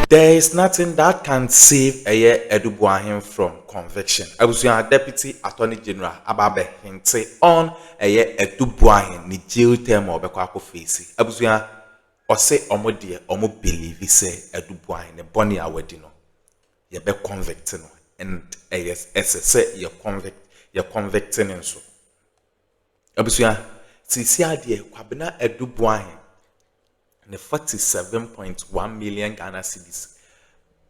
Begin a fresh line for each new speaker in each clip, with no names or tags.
There is nothing that can save Boahen from conviction. I was your Deputy Attorney General Ababe hinte on Boahen ni jail term or Bekwako face. I was your Ose Omodie Omo believe say Boahen ne bonny awedino. Ye be convicting and yes, say you're convicting and so. I was your Sisi Adie Kwabena Boahen. The 47.1 million Ghana cedis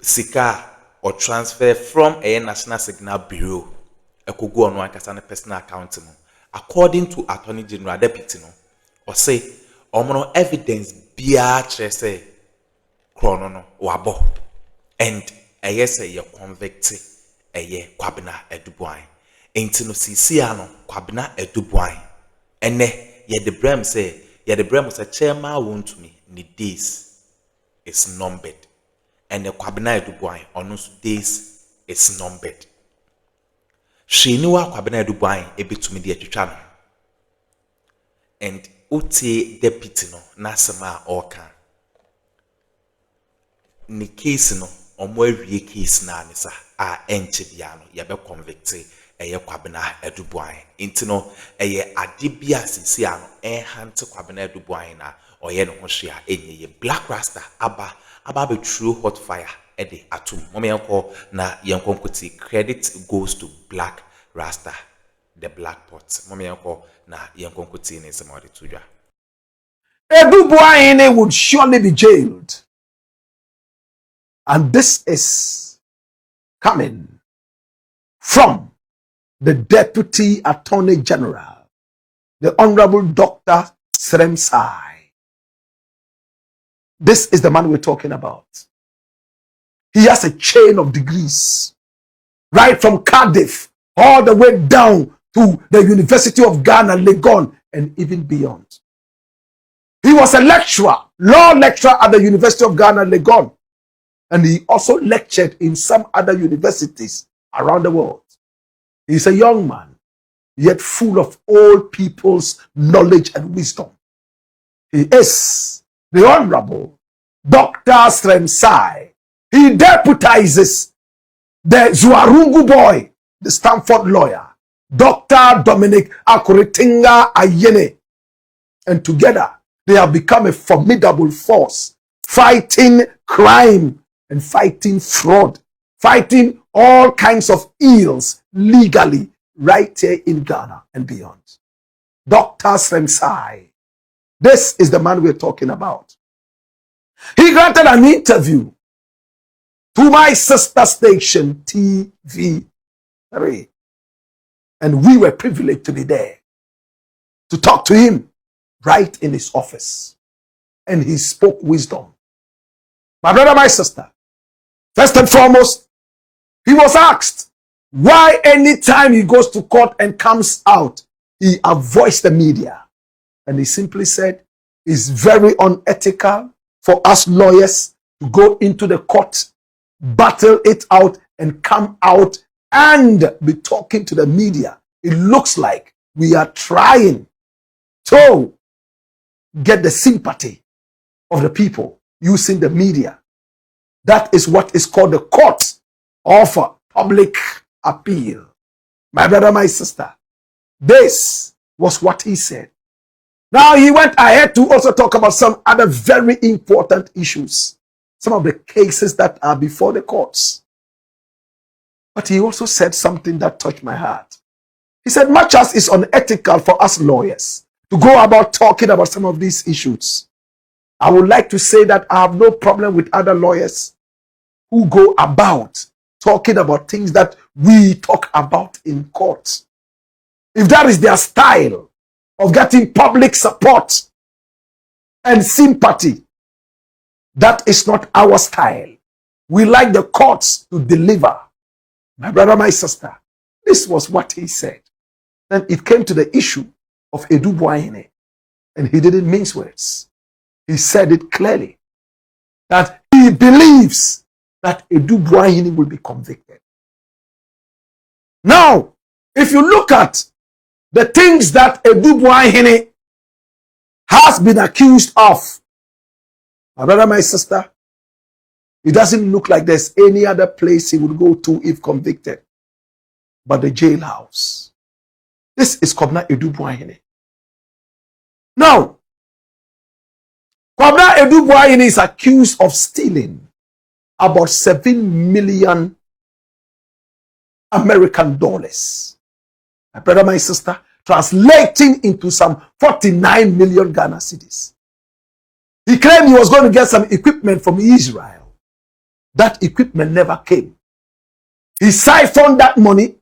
sika or transfer from a National Signal Bureau a could go on one personal account according to Attorney General Deputy or say no evidence bia say chrono wabo and a yes a convicted a ye Kwabena Boahen ain't no Sisiano Kwabena Boahen and ne ye the Brem say ye the Brem was a chairman won't to me. Ni days is numbered, and the Kwabena Boahen on those days is numbered. She knew what Kwabena Boahen a bit to me the channel, and Uti deputy no Nasama Orkan. Ni case no or more case na nisa a enchidiano yabe convicted a Kwabena Boahen. Intino a adibia sisiano hante Kwabena Boahen na. Or yen hoshia enye black rasta aba be true hot fire ede atum mommy yanko na yanko kuti credit goes to black rasta the black pot mommy yanko na yanko kuti ne semodi tudwa
Boahen would surely be jailed, and this is coming from the Deputy Attorney General, the Honorable Dr. Sremsai. This is the man we're talking about. He has a chain of degrees, right from Cardiff all the way down to the University of Ghana, Legon, and even beyond. He was a lecturer, law lecturer at the University of Ghana, Legon, and he also lectured in some other universities around the world. He's a young man, yet full of all people's knowledge and wisdom. He is the Honorable Dr. Sremsai. He deputizes the Zuarungu boy, the Stanford lawyer, Dr. Dominic Akuritinga Ayene. And together, they have become a formidable force, fighting crime and fighting fraud, fighting all kinds of ills legally right here in Ghana and beyond. Dr. Sremsai. This is the man we're talking about. He granted an interview to my sister station, TV3. And we were privileged to be there to talk to him right in his office. And he spoke wisdom. My brother, my sister, first and foremost, he was asked why anytime he goes to court and comes out, he avoids the media. And he simply said, it's very unethical for us lawyers to go into the court, battle it out, and come out and be talking to the media. It looks like we are trying to get the sympathy of the people using the media. That is what is called the court of public appeal. My brother, my sister, this was what he said. Now he went ahead to also talk about some other very important issues, some of the cases that are before the courts. But he also said something that touched my heart. He said, much as it's unethical for us lawyers to go about talking about some of these issues, I would like to say that I have no problem with other lawyers who go about talking about things that we talk about in court. If that is their style of getting public support and sympathy, that is not our style. We like the courts to deliver. My brother, my sister, this was what he said. Then it came to the issue of Boahen, and he didn't mince words. He said it clearly that he believes that Boahen will be convicted. Now, if you look at the things that Boahen has been accused of, my brother, my sister, It doesn't look like there's any other place he would go to if convicted but the jailhouse. This is Kwabena Edu Boahen. Now, Kwabena Edu Boahen is accused of stealing about 7 million American dollars. My brother, my sister, translating into some 49 million Ghana cedis. He claimed he was going to get some equipment from Israel. That equipment never came. He siphoned that money,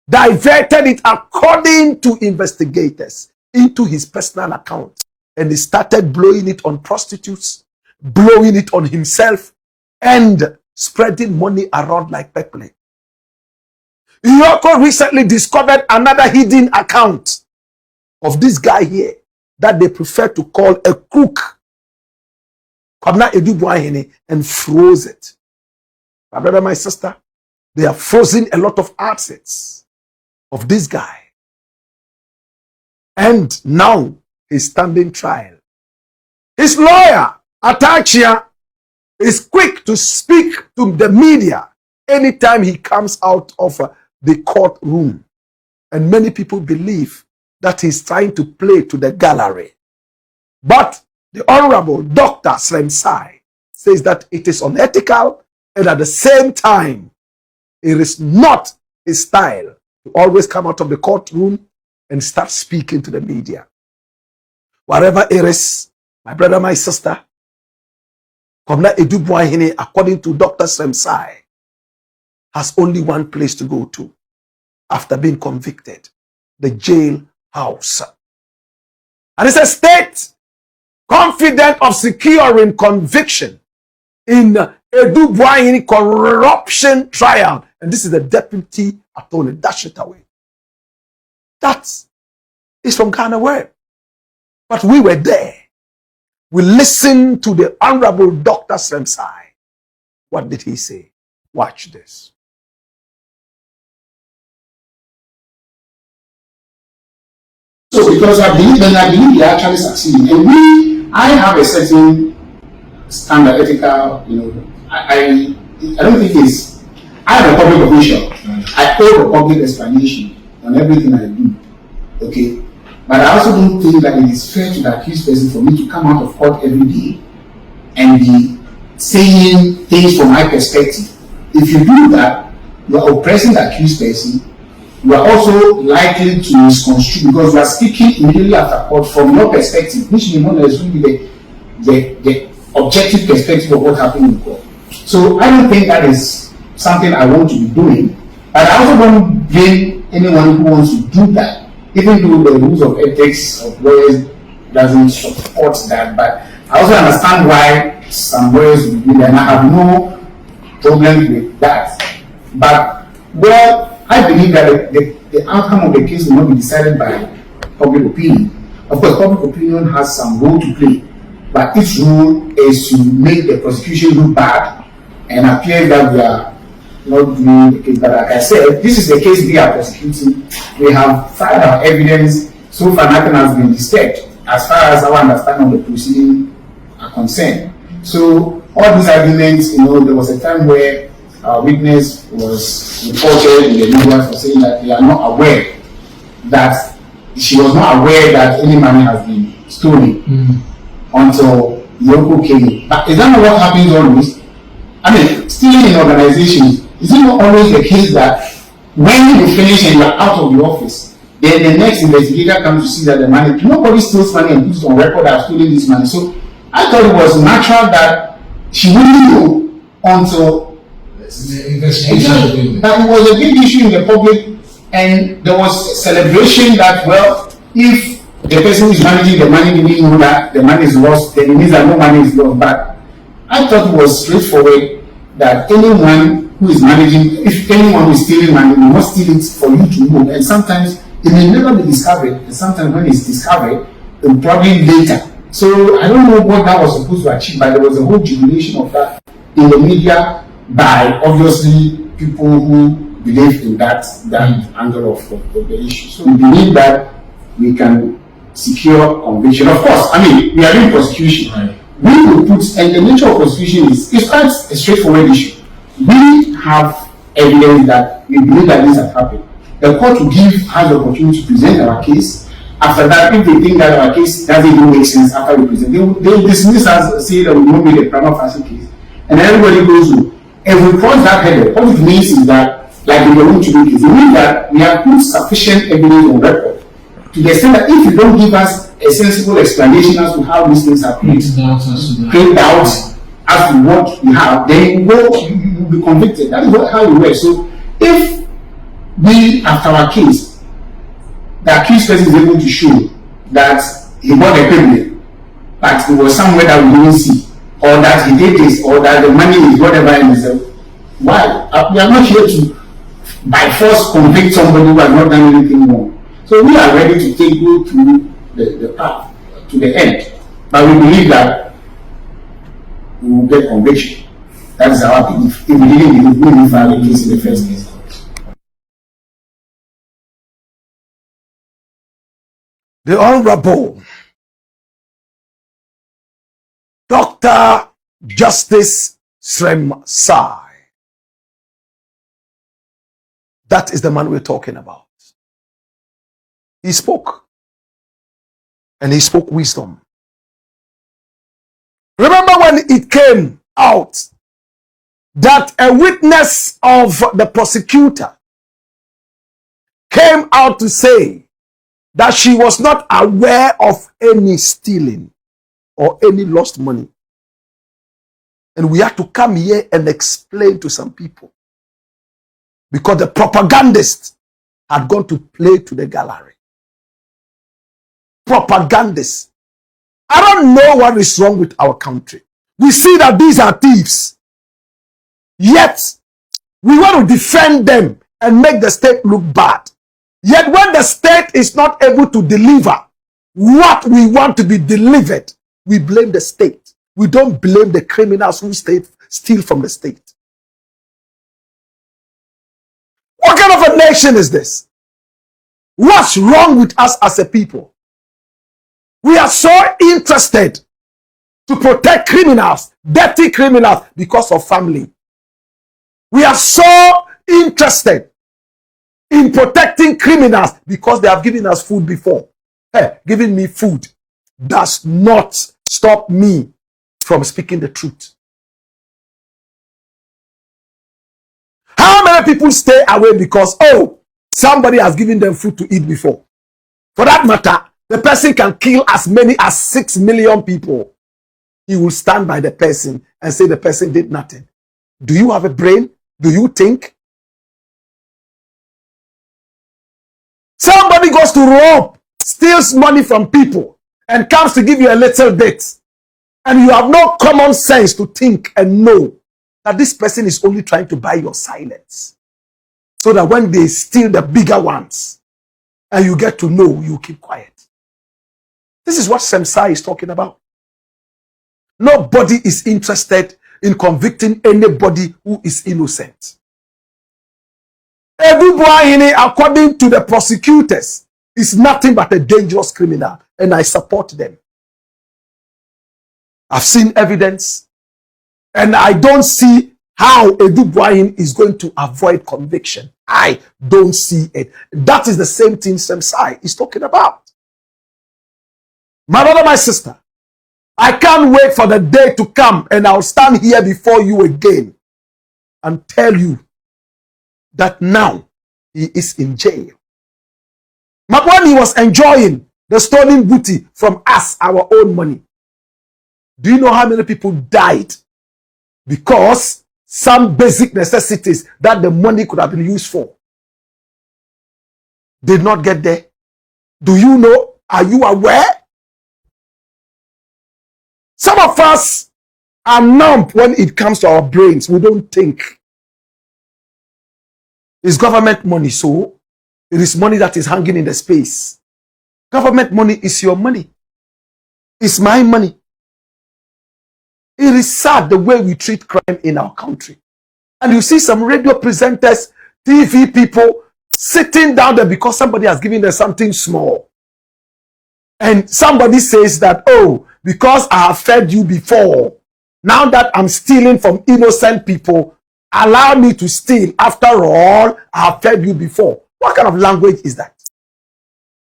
diverted it according to investigators into his personal account, and he started blowing it on prostitutes, blowing it on himself, and spreading money around like pepper. Yoko recently discovered another hidden account of this guy here that they prefer to call a crook, Kwabena Edu Boahen, and froze it. My brother, my sister, they have frozen a lot of assets of this guy. And now he's standing trial. His lawyer, Atachia, is quick to speak to the media anytime he comes out of the courtroom. And many people believe that he's trying to play to the gallery. But the Honorable Dr. Slemsai says that it is unethical, and at the same time, it is not his style to always come out of the courtroom and start speaking to the media. Whatever it is, my brother, my sister, Kwabena Edu Boahen, according to Dr. Slemsai, has only one place to go to after being convicted: the jail house. And it's a state confident of securing conviction in Edu Boahen corruption trial. And this is the deputy attorney. Dash it away. That is from Ghana Web. But we were there. We listened to the Honorable Dr. Slemsai. What did he say? Watch this.
So because I believe they actually succeed. And I have a certain standard, ethical, I don't think it's, I am a public official. I owe a public explanation on everything I do. Okay? But I also don't think that it is fair to the accused person for me to come out of court every day and be saying things from my perspective. If you do that, you are oppressing the accused person. You are also likely to misconstrue, because you are speaking immediately after court from your perspective, which may not necessarily be the objective perspective of what happened in court. So I don't think that is something I want to be doing. But I also don't blame anyone who wants to do that, even though the rules of ethics of lawyers doesn't support that. But I also understand why some lawyers will do that, and I have no problem with that. But, well, I believe that the outcome of the case will not be decided by public opinion. Of course, public opinion has some role to play, but its role is to make the prosecution look bad and appear that we are not doing the case. But like I said, this is the case we are prosecuting. We have filed our evidence. So far, nothing has been disturbed as far as our understanding of the proceeding are concerned. So all these arguments, there was a time where our witness was reported in the media for saying that they are not aware that she was not aware that any money has been stolen until Yoko came. But is that not what happens always? I mean, stealing in organizations, is it not always the case that when you finish and you are out of the office, then the next investigator comes to see that the money, nobody steals money and puts it on record that I've stolen this money. So I thought it was natural that she wouldn't know until the investigation. But it was a big issue in the public, and there was celebration that, well, if the person who is managing the money didn't know that the money is lost, then it means that no money is lost. But I thought it was straightforward that anyone who is managing, if anyone who is stealing money, will not steal it for you to know. And sometimes it may never be discovered, and sometimes when it's discovered, it will probably later. So I don't know what that was supposed to achieve, but there was a whole jubilation of that in the media by obviously people who believe in that angle of the issue. So we believe that we can secure conviction. Of course, I mean, we are doing prosecution. Right. we will put, and the nature of prosecution is quite a straightforward issue. We have evidence that we believe that this has happened. The court will give us the opportunity to present our case. After that, if they think that our case doesn't even make sense after we present, they will dismiss us, say that we won't make a prima facie case, and everybody goes to. If we cross that hurdle, what it means is that, like in the room to do case, it means that we have put sufficient evidence on record to the extent that if you don't give us a sensible explanation as to how these things are played out as to what you have, then you will be convicted. That is how it works. So if we, after our case, the accused person is able to show that he bought a criminal, but it was somewhere that we didn't see, or that he did this, or that the money is whatever it is, why? We are not here to by force convict somebody who has not done anything wrong. So we are ready to go through the path to the end. But we believe that we will get conviction. That is our belief. If we didn't believe, we will file a case in the first case.
The Honorable Dr. Justice Srem Sai. That is the man we're talking about. He spoke. And he spoke wisdom. Remember when it came out that a witness of the prosecutor came out to say that she was not aware of any stealing or any lost money. And we had to come here and explain to some people, because the propagandists had gone to play to the gallery. Propagandists. I don't know what is wrong with our country. We see that these are thieves. Yet, we want to defend them and make the state look bad. Yet, when the state is not able to deliver what we want to be delivered, we blame the state. We don't blame the criminals who steal from the state. What kind of a nation is this? What's wrong with us as a people? We are so interested to protect criminals, dirty criminals, because of family. We are so interested in protecting criminals because they have given us food before. Hey, giving me food does not stop me from speaking the truth. How many people stay away because, oh, somebody has given them food to eat before? For that matter, the person can kill as many as 6 million people. He will stand by the person and say the person did nothing. Do you have a brain? Do you think? Somebody goes to rob, steals money from people, and comes to give you a little bit. And you have no common sense to think and know that this person is only trying to buy your silence. So that when they steal the bigger ones, and you get to know, you keep quiet. This is what Semsai is talking about. Nobody is interested in convicting anybody who is innocent. Boahen, according to the prosecutors, is nothing but a dangerous criminal, and I support them. I've seen evidence, and I don't see how Boahen is going to avoid conviction. I don't see it. That is the same thing Semsai is talking about. My brother, my sister, I can't wait for the day to come and I'll stand here before you again and tell you that now he is in jail. But when he was enjoying the stolen booty from us, our own money, do you know how many people died because some basic necessities that the money could have been used for did not get there? Do you know? Are you aware? Some of us are numb when it comes to our brains. We don't think. It's government money, so it is money that is hanging in the space. Government money is your money. It's my money. It is sad the way we treat crime in our country. And you see some radio presenters, TV people sitting down there because somebody has given them something small. And somebody says that, oh, because I have fed you before. Now that I'm stealing from innocent people, allow me to steal. After all, I have fed you before. What kind of language is that?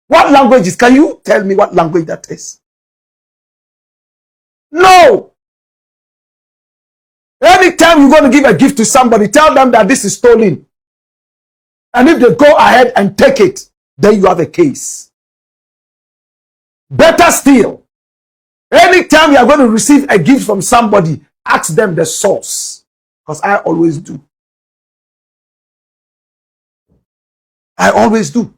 What language is? Can you tell me what language that is? No. Anytime you're going to give a gift to somebody, tell them that this is stolen. And if they go ahead and take it, then you have a case. Better still, anytime you are going to receive a gift from somebody, ask them the source. Because I always do. I always do.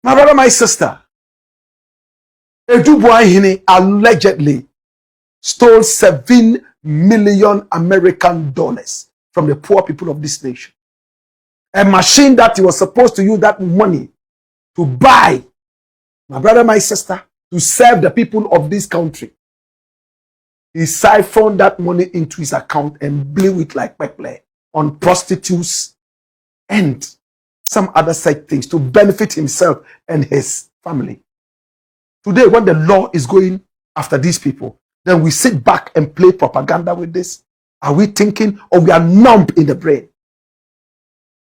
My brother, my sister, Boahen allegedly stole 7 million American dollars from the poor people of this nation. A machine that he was supposed to use that money to buy, my brother, my sister, to serve the people of this country. He siphoned that money into his account and blew it like pepper on prostitutes and some other such things to benefit himself and his family. Today, when the law is going after these people, then we sit back and play propaganda with this. Are we thinking, or we are numb in the brain?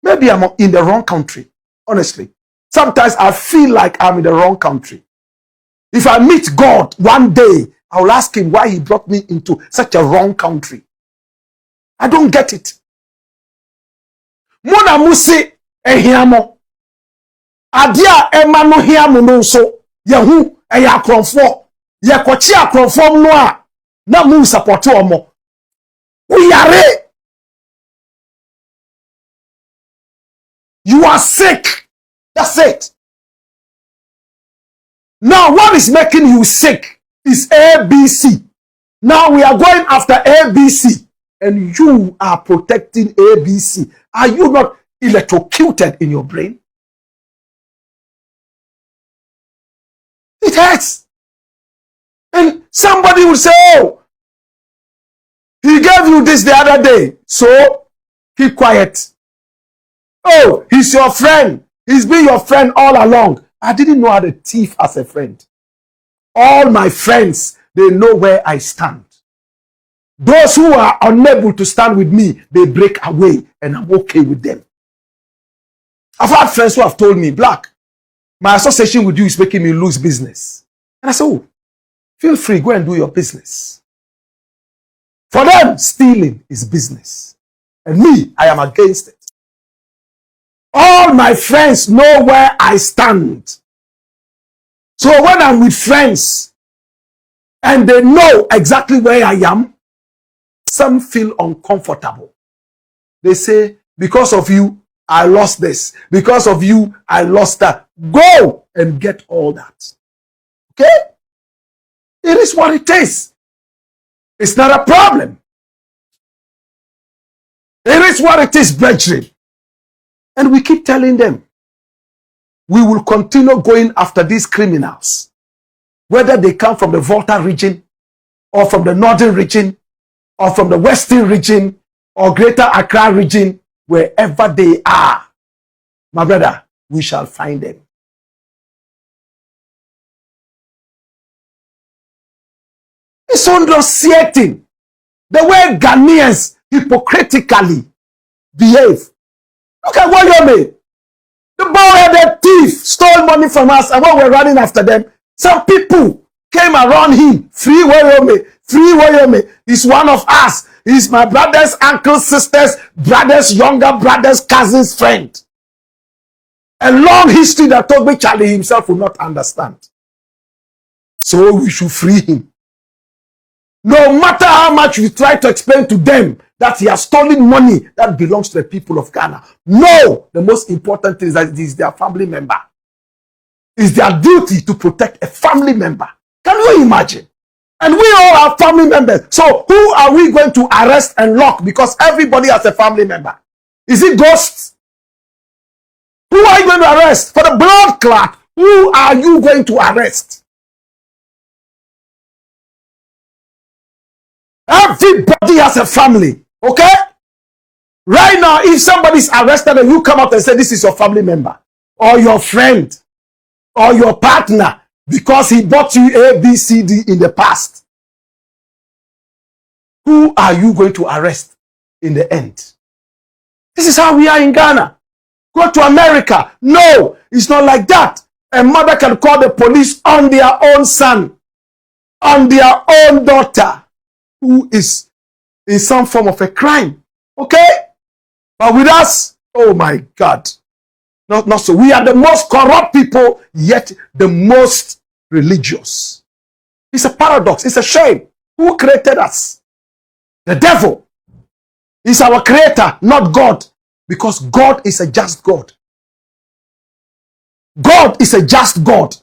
Maybe I'm in the wrong country, honestly. Sometimes I feel like I'm in the wrong country. If I meet God one day, I will ask him why he brought me into such a wrong country. I don't get it. Mona musi ehiamo. Adia emano hiamo nonso. Yehu eya akronfo. Ye kochi akronfo no a na mu support omo. Uyare. You are sick. That's it. Now, what is making you sick is ABC. Now we are going after ABC, and you are protecting ABC. Are you not electrocuted in your brain? It hurts. And somebody will say, oh, he gave you this the other day, so keep quiet. Oh, he's your friend. He's been your friend all along. I didn't know how to thief as a friend. All my friends, they know where I stand. Those who are unable to stand with me, they break away, and I'm okay with them. I've had friends who have told me, Black, my association with you is making me lose business. And I said, oh, feel free, go and do your business. For them, stealing is business. And me, I am against it. All my friends know where I stand. So when I'm with friends and they know exactly where I am, some feel uncomfortable. They say, because of you, I lost this. Because of you, I lost that. Go and get all that. Okay? It is what it is. It's not a problem. It is what it is, brethren. And we keep telling them, we will continue going after these criminals, whether they come from the Volta region, or from the northern region, or from the western region, or greater Accra region, wherever they are. My brother, we shall find them. It's unseating the way Ghanaians hypocritically behave. Look at Wayomi. The boy-headed thief stole money from us, and when we're running after them, some people came around him. Free Wayomi. Free Wayomi. He's one of us. He's my brother's uncle's sister's brother's younger brother's cousin's friend. A long history that told me Charlie himself will not understand. So we should free him. No matter how much we try to explain to them that he has stolen money that belongs to the people of Ghana. No, the most important thing is that it is their family member. It's their duty to protect a family member. Can you imagine? And we all are family members. So who are we going to arrest and lock? Because everybody has a family member. Is it ghosts? Who are you going to arrest? For the blood clot, who are you going to arrest? Everybody has a family, okay? Right now, if somebody is arrested and you come out and say this is your family member, or your friend, or your partner, because he bought you A, B, C, D in the past, who are you going to arrest in the end? This is how we are in Ghana. Go to America. No, it's not like that. A mother can call the police on their own son, on their own daughter, who is in some form of a crime. Okay? But with us, oh my God. Not so. We are the most corrupt people, yet the most religious. It's a paradox. It's a shame. Who created us? The devil is our creator, not God. Because God is a just God. God is a just God.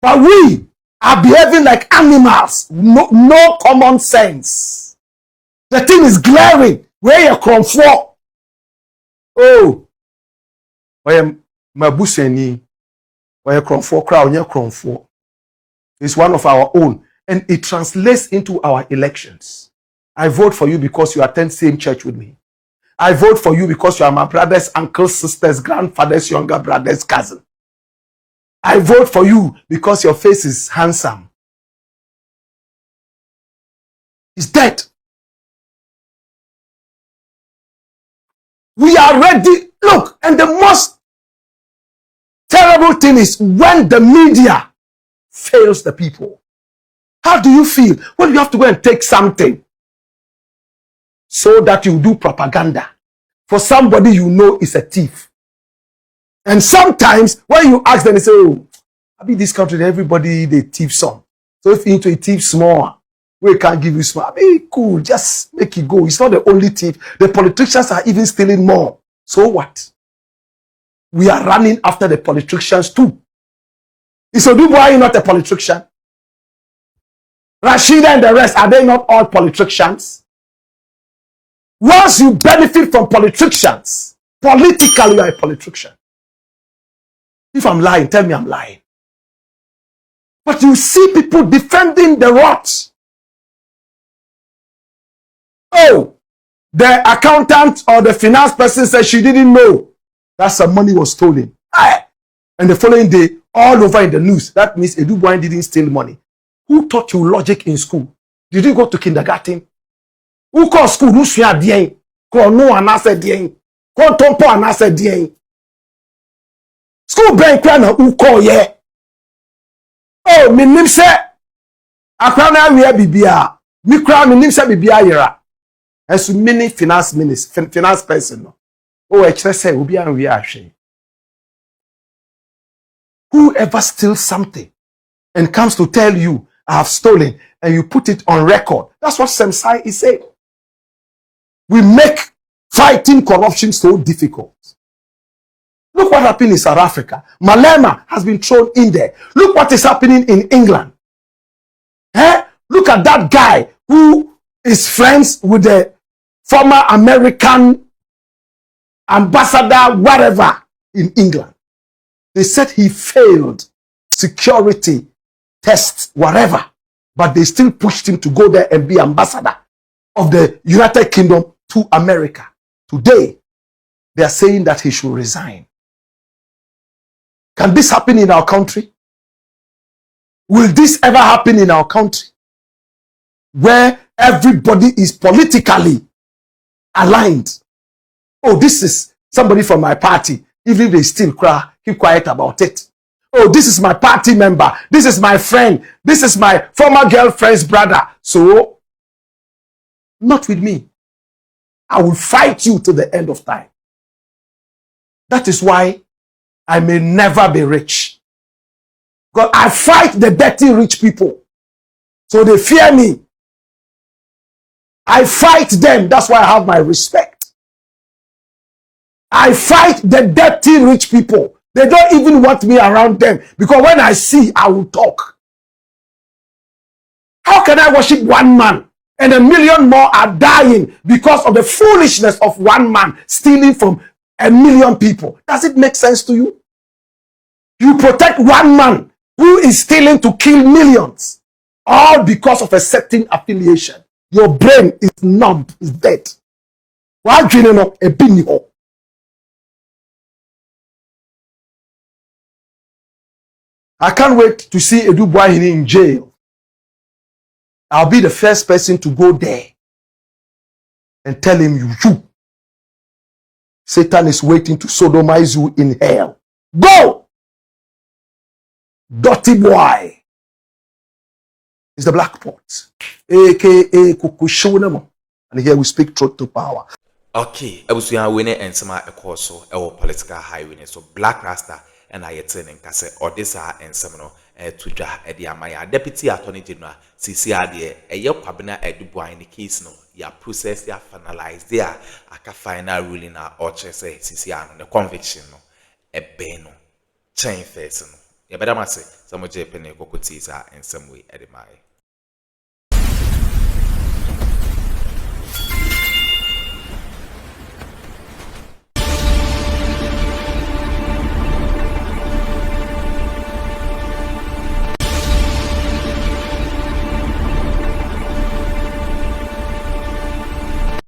But we are behaving like animals. No common sense. The thing is glaring. Where you come from? Oh. Why am Mabuseni? Why you come for crowd? You come for. It's one of our own. And it translates into our elections. I vote for you because you attend same church with me. I vote for you because you are my brother's uncle's sister's grandfather's younger brother's cousin. I vote for you because your face is handsome. He's dead. We are ready. Look, and the most terrible thing is when the media fails the people. How do you feel when you have to go and take something so that you do propaganda for somebody you know is a thief? And sometimes when you ask them, they say, oh, I be this country, everybody, they thief some. So if you into a thief small, we can't give you small. I mean, cool, just make it go. It's not the only thief. The politicians are even stealing more. So what? We are running after the politicians too. Is Odubuahi not a politician? Rashida and the rest, are they not all politicians? Once you benefit from politicians, politically you are a politician. If I'm lying, tell me I'm lying. But you see people defending the rot. Oh, the accountant or the finance person said she didn't know that some money was stolen. And the following day, all over in the news, that means Odubuahi didn't steal money. Who taught you logic in school? Did you go to kindergarten? Who called school? Who swear dien? Call no one answer dien. Call tompo and answer dien. School brain crana who call ye? Oh, me nim se Akroma we bibia. Me crown me nim se bibia yera. As many finance minister, finance person no. Oh, I just say obi an we ahwe. Whoever steals something and comes to tell you I have stolen and you put it on record. That's what Semsai is saying. We make fighting corruption so difficult. Look what happened in South Africa. Malema has been thrown in there. Look what is happening in England. Look at that guy who is friends with the former American ambassador, whatever, in England. They said he failed security tests, whatever. But they still pushed him to go there and be ambassador of the United Kingdom to America. Today, they are saying that he should resign. Can this happen in our country? Will this ever happen in our country? Where everybody is politically aligned. Oh, this is somebody from my party. Even if they still cry, keep quiet about it. Oh, this is my party member. This is my friend. This is my former girlfriend's brother. So, not with me. I will fight you to the end of time. That is why I may never be rich. Because I fight the dirty rich people. So they fear me. I fight them. That's why I have my respect. I fight the dirty rich people. They don't even want me around them. Because when I see, I will talk. How can I worship one man and 1 million more are dying because of the foolishness of one man stealing from 1 million people? Does it make sense to you? You protect one man who is stealing to kill millions, all because of a certain affiliation. Your brain is numb, is dead. Why do you know a binny? I can't wait to see Edu Boahen in jail. I'll be the first person to go there and tell him, you, Satan is waiting to sodomize you in hell. Go! Dirty boy is the black pot, aka Kukushunamo. And here we speak truth to power.
Okay, abusuya we ne ensema ekọ so ewo political highway so Black Rasta and ayete nka se odisa ensem no tudwa e de amaya deputy attorney general sisi ade eye kwabena Edu Boahen case no ya process ya finalize there aka final ruling na oche say sisi an the conviction no ebe no chain face no ye beda mase some je pene kokoti sa ensem we e de mai